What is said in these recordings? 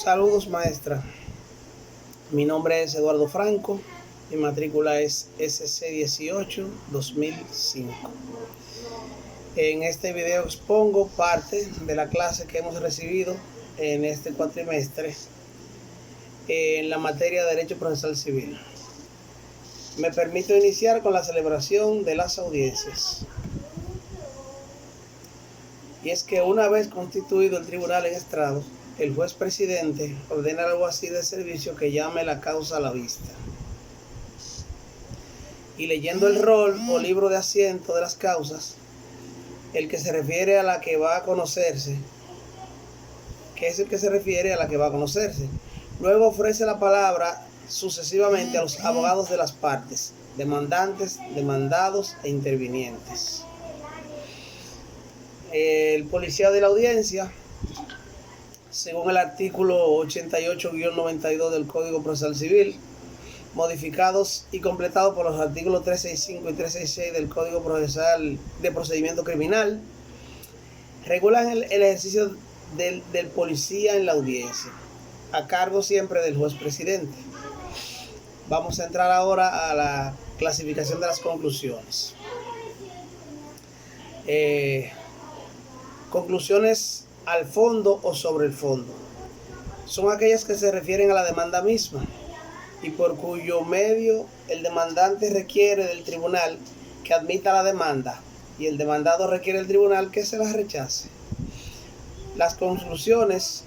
Saludos, maestra. Mi nombre es Eduardo Franco. Mi matrícula es SC18-2005. En este video expongo parte de la clase que hemos recibido en este cuatrimestre en la materia de Derecho Procesal Civil. Me permito iniciar con la celebración de las audiencias. Y es que una vez constituido el tribunal en estrado, el juez presidente ordena al alguacil de servicio que llame la causa a la vista. Y leyendo el rol o libro de asiento de las causas, el que se refiere a la que va a conocerse, luego ofrece la palabra sucesivamente a los abogados de las partes, demandantes, demandados e intervinientes. El policía de la audiencia, según el artículo 88-92 del Código Procesal Civil, modificados y completados por los artículos 365 y 366 del Código Procesal de Procedimiento Criminal, regulan el ejercicio del policía en la audiencia, a cargo siempre del juez presidente. Vamos a entrar ahora a la clasificación de las conclusiones. Conclusiones al fondo o sobre el fondo. Son aquellas que se refieren a la demanda misma y por cuyo medio el demandante requiere del tribunal que admita la demanda y el demandado requiere del tribunal que se la rechace. Las conclusiones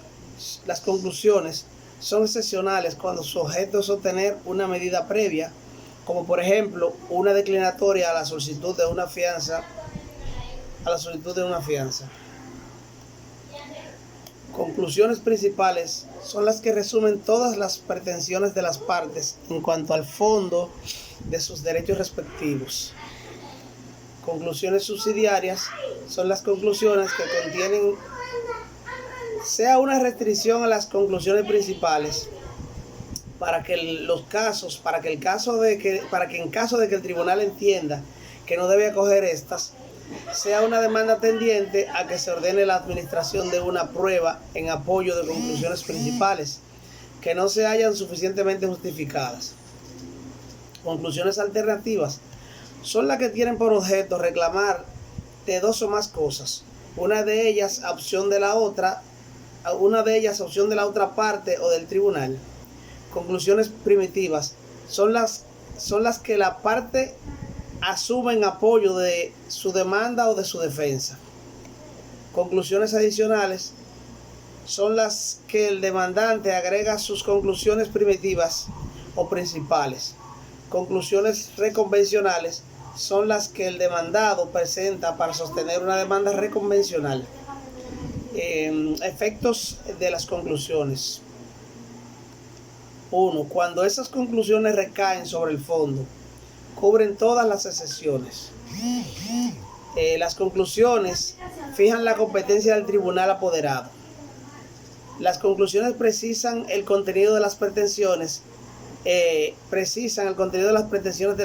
son excepcionales cuando su objeto es obtener una medida previa, como por ejemplo una declinatoria a la solicitud de una fianza. Conclusiones principales son las que resumen todas las pretensiones de las partes en cuanto al fondo de sus derechos respectivos. Conclusiones subsidiarias son las conclusiones que contienen sea una restricción a las conclusiones principales para que en caso de que el tribunal entienda que no debe acoger estas, sea una demanda tendiente a que se ordene la administración de una prueba en apoyo de conclusiones principales que no se hayan suficientemente justificadas. Conclusiones alternativas son las que tienen por objeto reclamar de dos o más cosas, una de ellas opción de la otra parte o del tribunal. Conclusiones primitivas son las que la parte asume en apoyo de su demanda o de su defensa. Conclusiones adicionales son las que el demandante agrega a sus conclusiones primitivas o principales. Conclusiones reconvencionales son las que el demandado presenta para sostener una demanda reconvencional. Efectos de las conclusiones. 1. Cuando esas conclusiones recaen sobre el fondo, cubren todas las excepciones. Las conclusiones fijan la competencia del tribunal apoderado. Las conclusiones precisan el contenido de las pretensiones de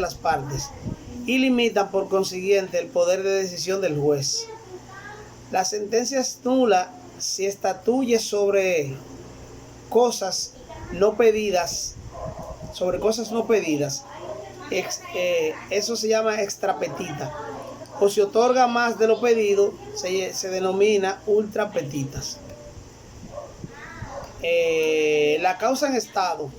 las partes y limitan por consiguiente el poder de decisión del juez. La sentencia es nula si estatuye sobre cosas no pedidas. Eso se llama extrapetita. O si otorga más de lo pedido, se denomina ultrapetitas. La causa en estado.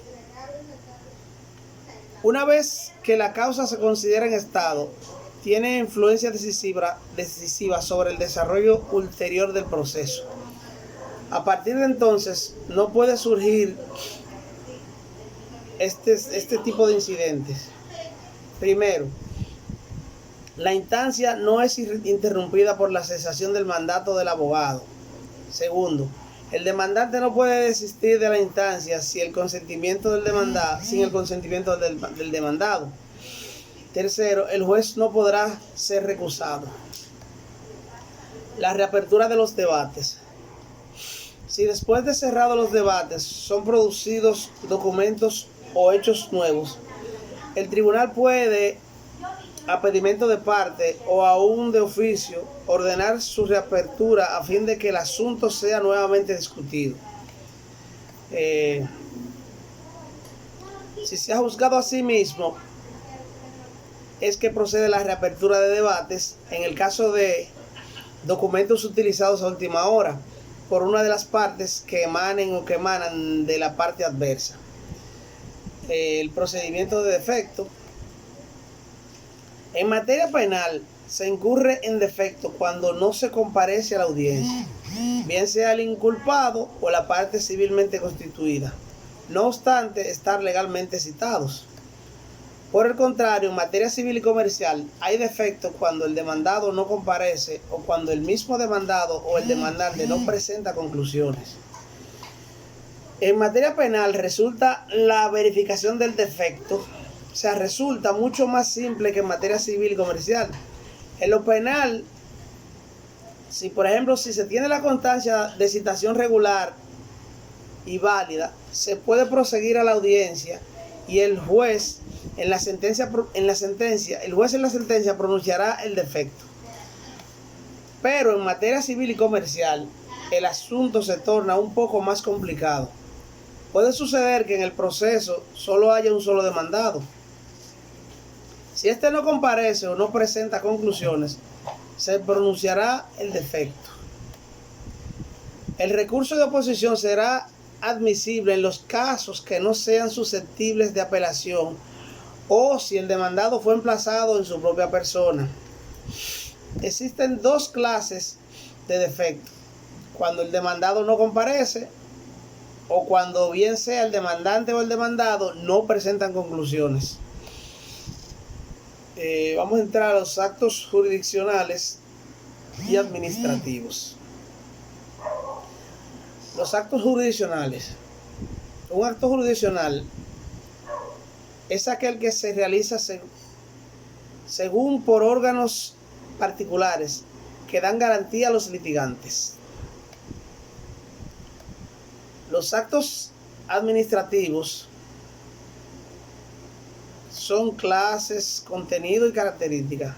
Una vez que la causa se considera en estado, tiene influencia decisiva sobre el desarrollo ulterior del proceso. A partir de entonces, no puede surgir este tipo de incidentes. Primero, la instancia no es interrumpida por la cesación del mandato del abogado. Segundo, el demandante no puede desistir de la instancia sin el consentimiento del demandado. Tercero, el juez no podrá ser recusado. La reapertura de los debates. Si después de cerrados los debates son producidos documentos o hechos nuevos, el tribunal puede, a pedimento de parte o aún de oficio, ordenar su reapertura a fin de que el asunto sea nuevamente discutido. Si se ha juzgado a sí mismo, es que procede la reapertura de debates en el caso de documentos utilizados a última hora por una de las partes que emanen o que emanan de la parte adversa. El procedimiento de defecto. En materia penal se incurre en defecto cuando no se comparece a la audiencia, bien sea el inculpado o la parte civilmente constituida, no obstante estar legalmente citados. Por el contrario, en materia civil y comercial hay defectos cuando el demandado no comparece o cuando el mismo demandado o el demandante no presenta conclusiones. En materia penal resulta la verificación del defecto, o sea, resulta mucho más simple que en materia civil y comercial. En lo penal, por ejemplo, si se tiene la constancia de citación regular y válida, se puede proseguir a la audiencia y el juez en la sentencia pronunciará el defecto. Pero en materia civil y comercial, el asunto se torna un poco más complicado. Puede suceder que en el proceso solo haya un solo demandado. Si éste no comparece o no presenta conclusiones, se pronunciará el defecto. El recurso de oposición será admisible en los casos que no sean susceptibles de apelación o si el demandado fue emplazado en su propia persona. Existen dos clases de defecto: cuando el demandado no comparece o cuando bien sea el demandante o el demandado no presentan conclusiones. Vamos a entrar a los actos jurisdiccionales y administrativos. Los actos jurisdiccionales. Un acto jurisdiccional es aquel que se realiza según por órganos particulares que dan garantía a los litigantes. Los actos administrativos son clases, contenido y características.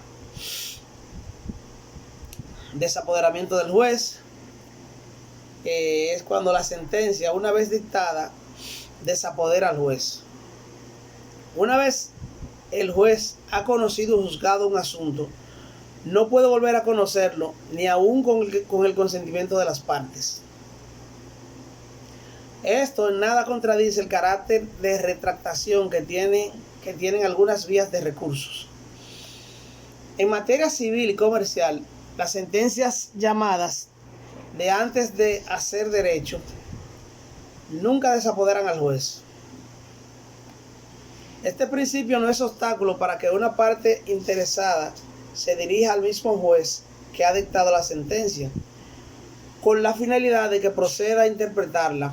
Desapoderamiento del juez, que es cuando la sentencia, una vez dictada, desapodera al juez. Una vez el juez ha conocido o juzgado un asunto, no puede volver a conocerlo, ni aún con el consentimiento de las partes. Esto en nada contradice el carácter de retractación que tienen algunas vías de recursos. En materia civil y comercial, las sentencias llamadas de antes de hacer derecho nunca desapoderan al juez. Este principio no es obstáculo para que una parte interesada se dirija al mismo juez que ha dictado la sentencia, con la finalidad de que proceda a interpretarla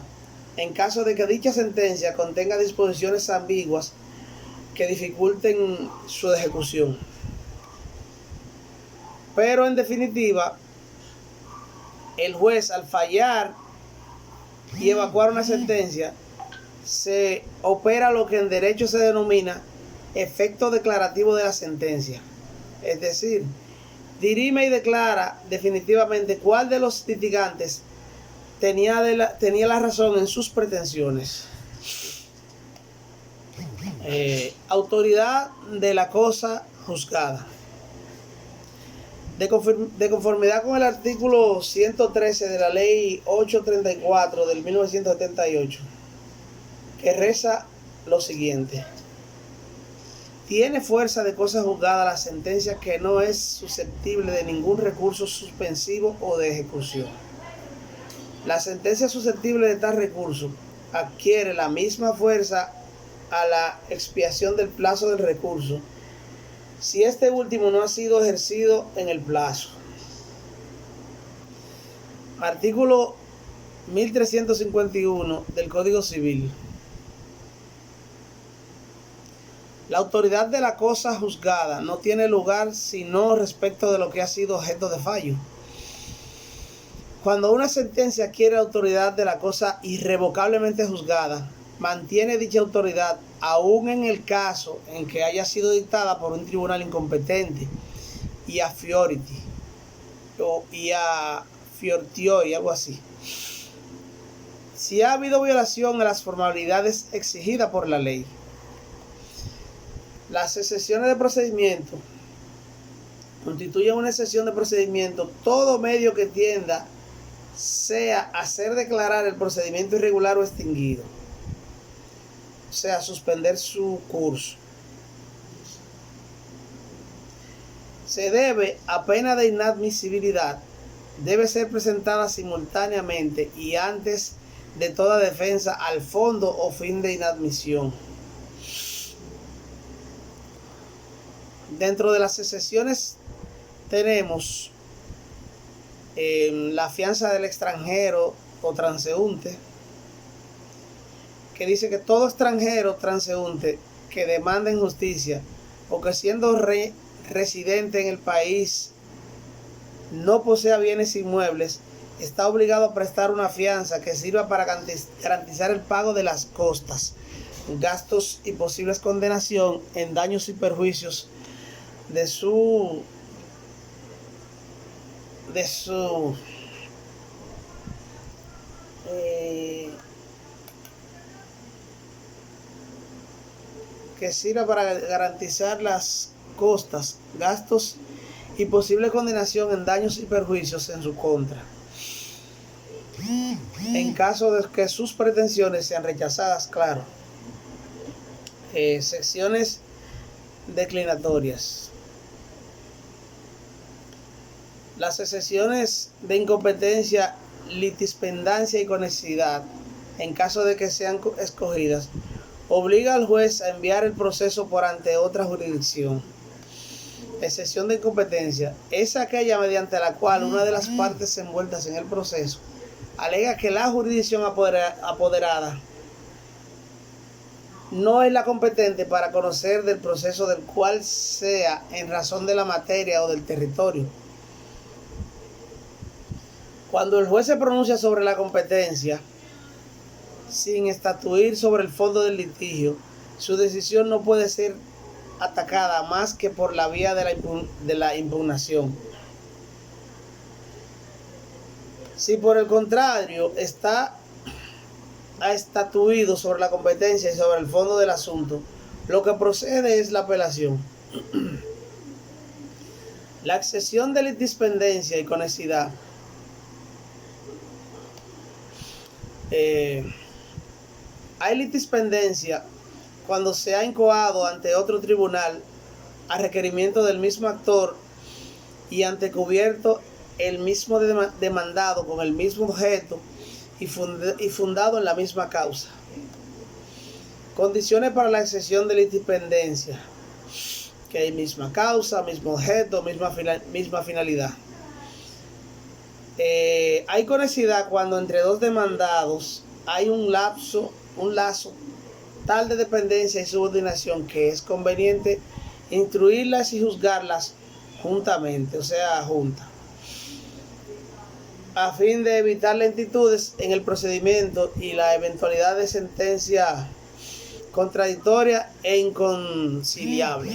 en caso de que dicha sentencia contenga disposiciones ambiguas que dificulten su ejecución. Pero en definitiva, el juez, al fallar y evacuar una sentencia, se opera lo que en derecho se denomina efecto declarativo de la sentencia. Es decir, dirime y declara definitivamente cuál de los litigantes tenía la razón en sus pretensiones. Autoridad de la cosa juzgada. De conformidad con el artículo 113 de la ley 834 del 1978, que reza lo siguiente: tiene fuerza de cosa juzgada la sentencia que no es susceptible de ningún recurso suspensivo o de ejecución. La sentencia susceptible de tal recurso adquiere la misma fuerza a la expiación del plazo del recurso, si este último no ha sido ejercido en el plazo. Artículo 1351 del Código Civil. La autoridad de la cosa juzgada no tiene lugar sino respecto de lo que ha sido objeto de fallo. Cuando una sentencia adquiere autoridad de la cosa irrevocablemente juzgada, mantiene dicha autoridad aún en el caso en que haya sido dictada por un tribunal incompetente y a fortiori, algo así. si ha habido violación a las formalidades exigidas por la ley. Las excepciones de procedimiento constituyen una excepción de procedimiento todo medio que tienda sea hacer declarar el procedimiento irregular o extinguido, o sea, suspender su curso. Se debe, a pena de inadmisibilidad, debe ser presentada simultáneamente y antes de toda defensa al fondo o fin de inadmisión. Dentro de las excepciones tenemos la fianza del extranjero o transeúnte, que dice que todo extranjero transeúnte que demanda en justicia o que siendo residente en el país no posea bienes inmuebles, está obligado a prestar una fianza que sirva para garantizar el pago de las costas, gastos y posibles condenación en daños y perjuicios de su que sirva para garantizar las costas, gastos y posible condenación en daños y perjuicios en su contra, en caso de que sus pretensiones sean rechazadas, claro. Secciones declinatorias. Las excepciones de incompetencia, litispendancia y conexidad, en caso de que sean escogidas, obliga al juez a enviar el proceso por ante otra jurisdicción. Excepción de incompetencia es aquella mediante la cual una de las partes envueltas en el proceso alega que la jurisdicción apoderada no es la competente para conocer del proceso del cual sea en razón de la materia o del territorio. Cuando el juez se pronuncia sobre la competencia, sin estatuir sobre el fondo del litigio, su decisión no puede ser atacada más que por la vía de la impugnación. Si por el contrario está estatuido sobre la competencia y sobre el fondo del asunto, lo que procede es la apelación. La excepción de litispendencia y conexidad hay litispendencia cuando se ha incoado ante otro tribunal a requerimiento del mismo actor y antecubierto el mismo demandado con el mismo objeto y fundado en la misma causa. Condiciones para la excepción de litispendencia: que hay misma causa, mismo objeto, misma finalidad. Hay conexidad cuando entre dos demandados hay un lazo tal de dependencia y subordinación que es conveniente instruirlas y juzgarlas juntamente, o sea, juntas, a fin de evitar lentitudes en el procedimiento y la eventualidad de sentencia contradictoria e inconciliable.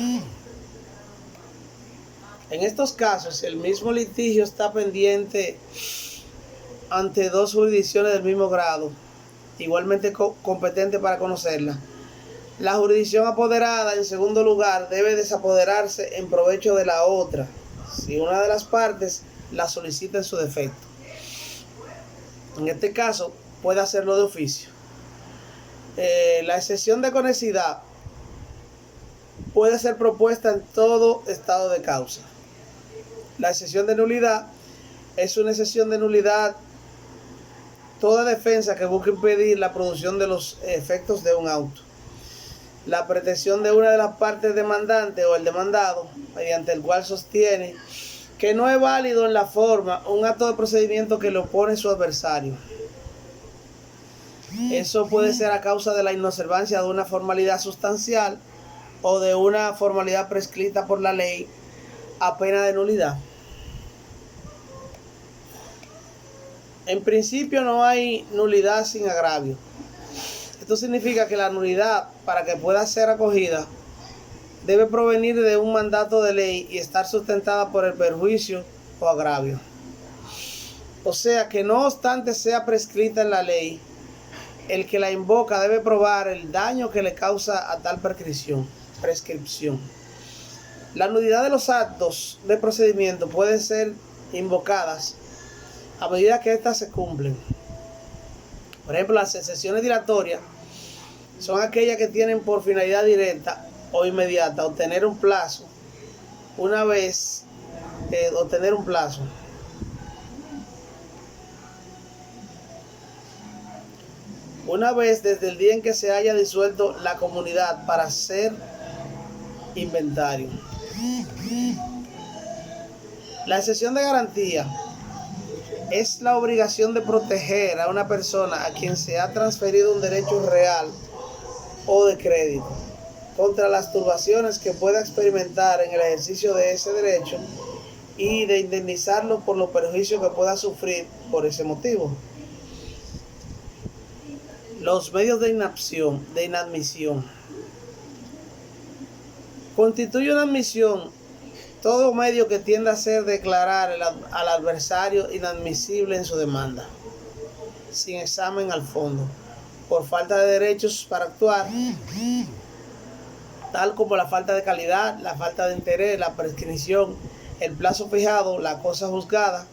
En estos casos, el mismo litigio está pendiente ante dos jurisdicciones del mismo grado, igualmente competente para conocerla. La jurisdicción apoderada, en segundo lugar, debe desapoderarse en provecho de la otra, si una de las partes la solicita en su defecto. En este caso, puede hacerlo de oficio. La excepción de conexidad puede ser propuesta en todo estado de causa. La excepción de nulidad es una excepción de nulidad toda defensa que busque impedir la producción de los efectos de un auto, la pretensión de una de las partes demandantes o el demandado, mediante el cual sostiene que no es válido en la forma un acto de procedimiento que le opone su adversario. Eso puede ser a causa de la inobservancia de una formalidad sustancial o de una formalidad prescrita por la ley a pena de nulidad. En principio no hay nulidad sin agravio. Esto significa que la nulidad, para que pueda ser acogida, debe provenir de un mandato de ley y estar sustentada por el perjuicio o agravio. O sea que no obstante sea prescrita en la ley, el que la invoca debe probar el daño que le causa a tal prescripción. La nulidad de los actos de procedimiento pueden ser invocadas a medida que éstas se cumplen. Por ejemplo, las excepciones dilatorias son aquellas que tienen por finalidad directa o inmediata obtener un plazo una vez desde el día en que se haya disuelto la comunidad para hacer inventario. La excepción de garantía es la obligación de proteger a una persona a quien se ha transferido un derecho real o de crédito contra las turbaciones que pueda experimentar en el ejercicio de ese derecho y de indemnizarlo por los perjuicios que pueda sufrir por ese motivo. Los medios de inadmisión. Constituye una admisión todo medio que tienda a hacer declarar al adversario inadmisible en su demanda, sin examen al fondo, por falta de derechos para actuar, tal como la falta de calidad, la falta de interés, la prescripción, el plazo fijado, la cosa juzgada,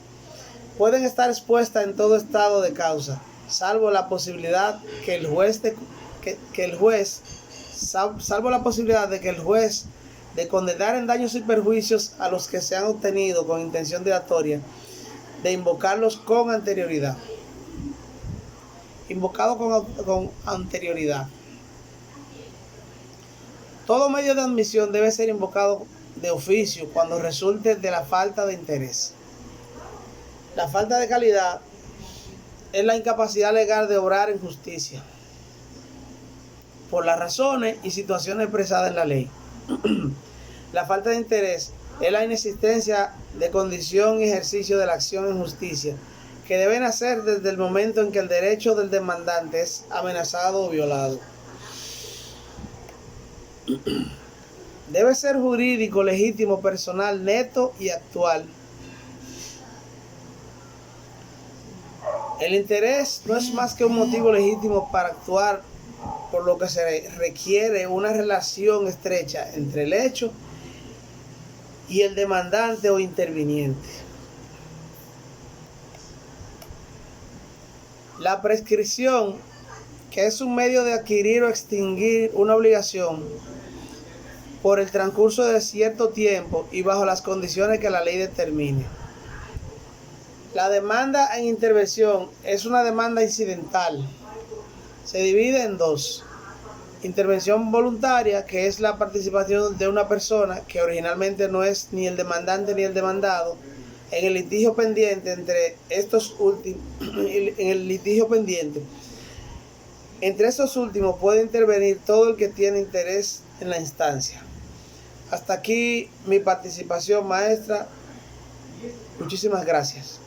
pueden estar expuestas en todo estado de causa, salvo la posibilidad de que el juez de condenar en daños y perjuicios a los que se han obtenido con intención dilatoria, de invocarlos con anterioridad. Invocado con anterioridad. Todo medio de admisión debe ser invocado de oficio cuando resulte de la falta de interés. La falta de calidad es la incapacidad legal de obrar en justicia, por las razones y situaciones expresadas en la ley. La falta de interés es la inexistencia de condición y ejercicio de la acción en justicia, que deben hacer desde el momento en que el derecho del demandante es amenazado o violado. Debe ser jurídico, legítimo, personal, neto y actual. El interés no es más que un motivo legítimo para actuar, por lo que se requiere una relación estrecha entre el hecho y el demandante o interviniente. La prescripción, que es un medio de adquirir o extinguir una obligación por el transcurso de cierto tiempo y bajo las condiciones que la ley determine. La demanda en intervención es una demanda incidental. Se divide en dos. Intervención voluntaria, que es la participación de una persona que originalmente no es ni el demandante ni el demandado en el litigio pendiente entre estos últimos. Entre estos últimos puede intervenir todo el que tiene interés en la instancia. Hasta aquí mi participación, maestra. Muchísimas gracias.